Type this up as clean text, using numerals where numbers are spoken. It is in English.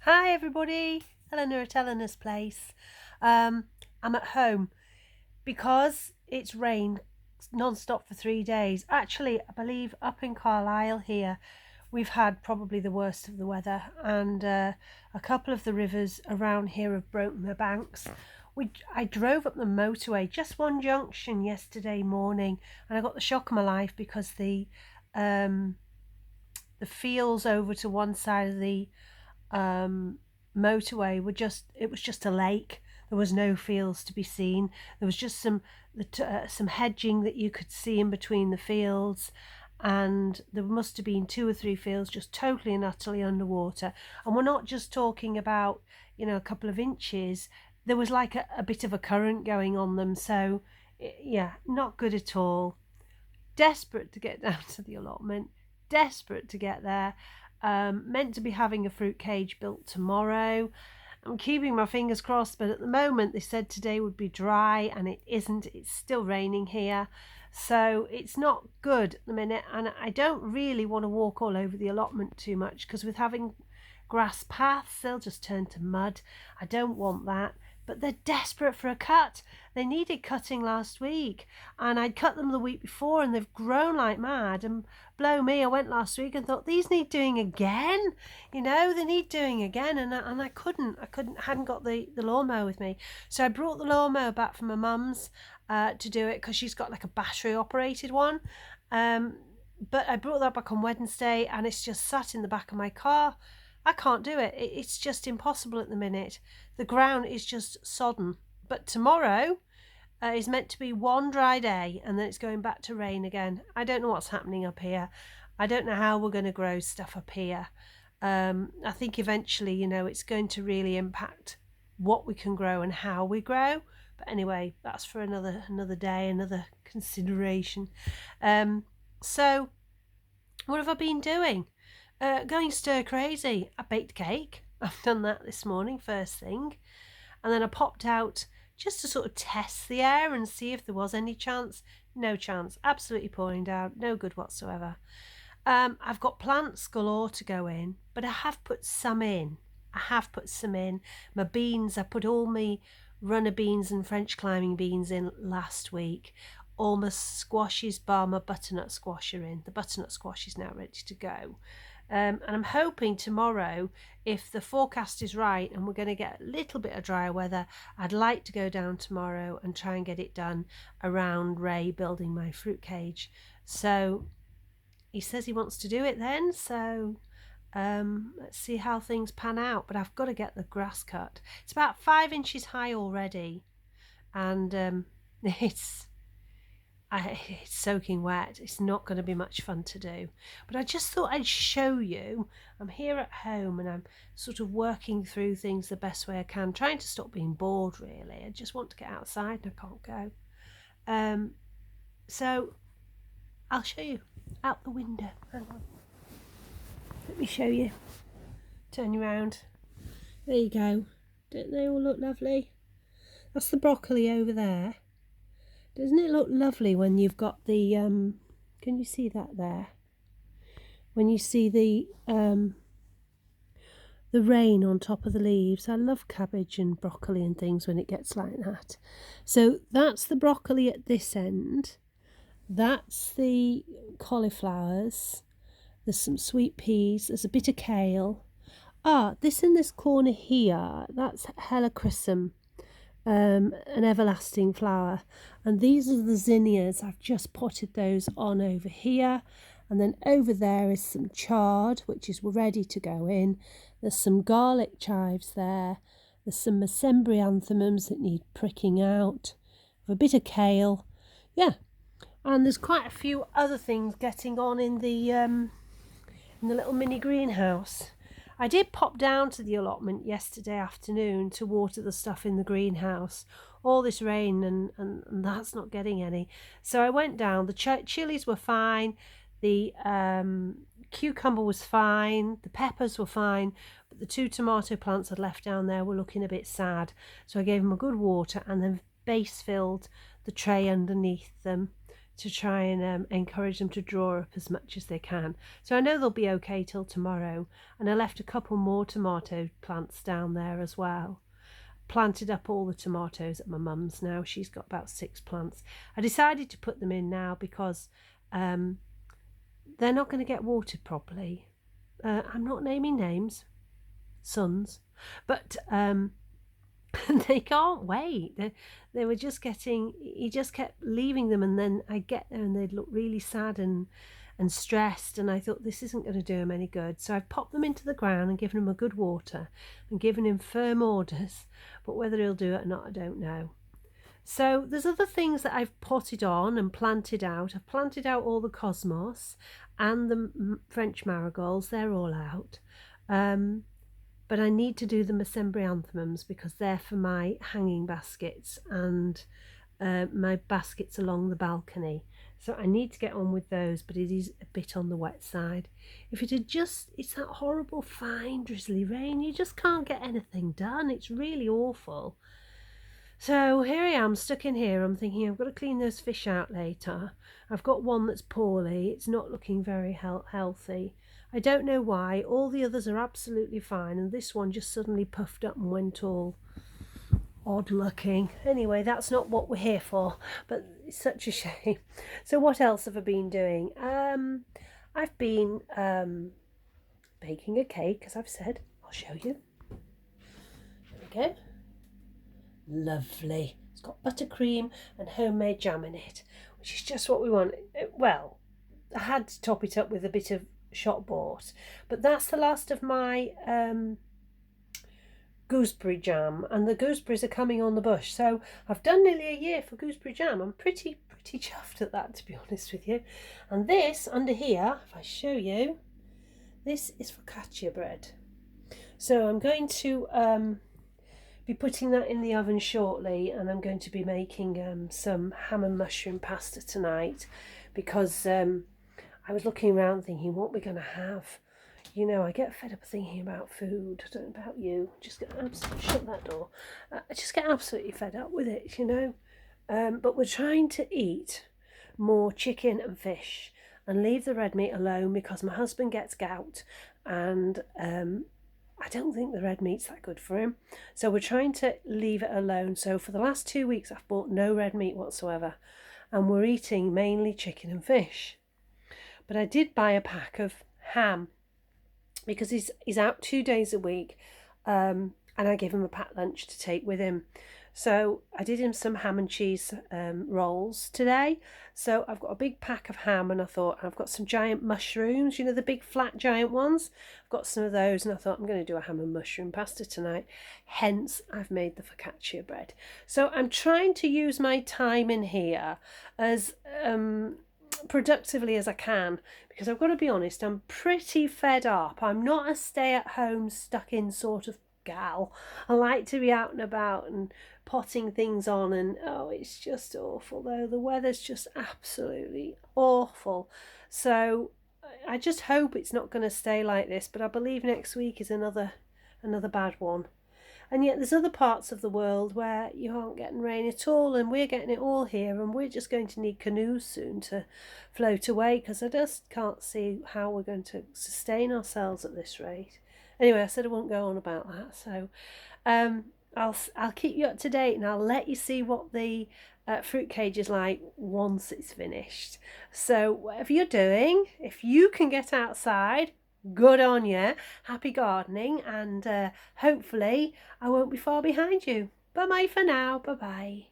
Hi everybody, Eleanor at Eleanor's place. I'm at home because it's rained non-stop for 3 days. Actually, I believe up in Carlisle here, we've had probably the worst of the weather, and a couple of the rivers around here have broken their banks. I drove up the motorway, just one junction yesterday morning, and I got the shock of my life because the fields over to one side of the motorway it was just a lake. There was no fields to be seen. There was just some hedging that you could see in between the fields, and there must have been two or three fields just totally and utterly underwater. And we're not just talking about a couple of inches. There was like a bit of a current going on them, so yeah, not good at all. Desperate to get down to the allotment, desperate to get there. Meant to be having a fruit cage built tomorrow. I'm keeping my fingers crossed, but at the moment they said today would be dry, and it isn't. It's still raining here, so it's not good at the minute, and I don't really want to walk all over the allotment too much, because with having grass paths they'll just turn to mud. I don't want that. But they're desperate for a cut. They needed cutting last week, and I'd cut them the week before, and they've grown like mad. And blow me, I went last week and thought, these need doing again. They need doing again, and I hadn't got the lawnmower with me. So I brought the lawnmower back from my mum's to do it, because she's got like a battery operated one. But I brought that back on Wednesday, and it's just sat in the back of my car. I can't do it. It's just impossible at the minute. The ground is just sodden. But tomorrow is meant to be one dry day, and then it's going back to rain again. I don't know what's happening up here. I don't know how we're going to grow stuff up here. I think eventually, it's going to really impact what we can grow and how we grow. But anyway, that's for another day, another consideration. So what have I been doing? Going stir crazy. I baked cake. I've done that this morning, first thing. And then I popped out just to sort of test the air and see if there was any chance. No chance. Absolutely pouring down. No good whatsoever. I've got plants galore to go in, but I have put some in. My beans, I put all my runner beans and French climbing beans in last week. All my squashes, bar my butternut squash are in. The butternut squash is now ready to go. And I'm hoping tomorrow, if the forecast is right and we're going to get a little bit of dry weather, I'd like to go down tomorrow and try and get it done around Ray building my fruit cage. So he says he wants to do it then, so let's see how things pan out. But I've got to get the grass cut. It's about 5 inches high already, and it's soaking wet. It's not going to be much fun to do. But I just thought I'd show you. I'm here at home, and I'm sort of working through things the best way I can, trying to stop being bored, really. I just want to get outside and I can't go. So I'll show you out the window. Hang on. Let me show you. Turn you around. There you go. Don't they all look lovely? That's the broccoli over there. Doesn't it look lovely when you've got the can you see that there? When you see the rain on top of the leaves. I love cabbage and broccoli and things when it gets like that. So that's the broccoli at this end. That's the cauliflowers. There's some sweet peas. There's a bit of kale. This in this corner here, that's helichrysum. An everlasting flower, and these are the zinnias. I've just potted those on over here, and then over there is some chard, which is ready to go in. There's some garlic chives there. There's some mesembryanthemums that need pricking out. A bit of kale, yeah, and there's quite a few other things getting on in the little mini greenhouse. I did pop down to the allotment yesterday afternoon to water the stuff in the greenhouse. All this rain and that's not getting any. So I went down. The chilies were fine. The cucumber was fine. The peppers were fine. But the 2 tomato plants I'd left down there were looking a bit sad. So I gave them a good water and then base filled the tray underneath them to try and encourage them to draw up as much as they can. So I know they'll be okay till tomorrow, and I left a couple more tomato plants down there as well. Planted up all the tomatoes at my mum's now. She's got about 6 plants. I decided to put them in now because they're not going to get watered properly. I'm not naming names, sons, but they can't wait. They were just getting, he just kept leaving them, and then I'd get there and they'd look really sad and stressed, and I thought this isn't going to do him any good. So I've popped them into the ground and given him a good water and given him firm orders, but whether he'll do it or not, I don't know. So there's other things that I've potted on and planted out. I've planted out all the cosmos and the French marigolds. They're all out. But I need to do the mesembryanthemums because they're for my hanging baskets and my baskets along the balcony. So I need to get on with those, but it is a bit on the wet side. If it had just, it's that horrible fine drizzly rain, you just can't get anything done. It's really awful. So here I am, stuck in here. I'm thinking I've got to clean those fish out later. I've got one that's poorly. It's not looking very healthy. I don't know why. All the others are absolutely fine, and this one just suddenly puffed up and went all odd looking. Anyway, that's not what we're here for, but it's such a shame. So what else have I been doing? I've been baking a cake, as I've said. I'll show you. There we go. Lovely. It's got buttercream and homemade jam in it, which is just what we want. Well, I had to top it up with a bit of shop bought, but that's the last of my gooseberry jam, and the gooseberries are coming on the bush. So I've done nearly a year for gooseberry jam. I'm pretty chuffed at that, to be honest with you. And this under here, if I show you, this is focaccia bread. So I'm going to be putting that in the oven shortly, and I'm going to be making some ham and mushroom pasta tonight because I was looking around thinking what we're going to have. You know, I get fed up thinking about food. I don't know about you. Just get absolutely, shut that door. I just get absolutely fed up with it, you know. But we're trying to eat more chicken and fish and leave the red meat alone because my husband gets gout, and I don't think the red meat's that good for him. So we're trying to leave it alone. So for the last 2 weeks, I've bought no red meat whatsoever, and we're eating mainly chicken and fish. But I did buy a pack of ham because he's out 2 days a week, and I give him a packed lunch to take with him. So I did him some ham and cheese rolls today. So I've got a big pack of ham, and I thought I've got some giant mushrooms, you know, the big flat giant ones. I've got some of those, and I thought I'm going to do a ham and mushroom pasta tonight. Hence, I've made the focaccia bread. So I'm trying to use my time in here as productively as I can, because I've got to be honest, I'm pretty fed up. I'm not a stay-at-home stuck-in sort of gal. I like to be out and about and potting things on, and it's just awful though. The weather's just absolutely awful. So I just hope it's not going to stay like this, but I believe next week is another bad one. And yet there's other parts of the world where you aren't getting rain at all, and we're getting it all here, and we're just going to need canoes soon to float away, because I just can't see how we're going to sustain ourselves at this rate. Anyway, I said I won't go on about that, so I'll keep you up to date, and I'll let you see what the fruit cage is like once it's finished. So whatever you're doing, if you can get outside, good on you. Happy gardening, and hopefully I won't be far behind you. Bye bye for now. Bye bye.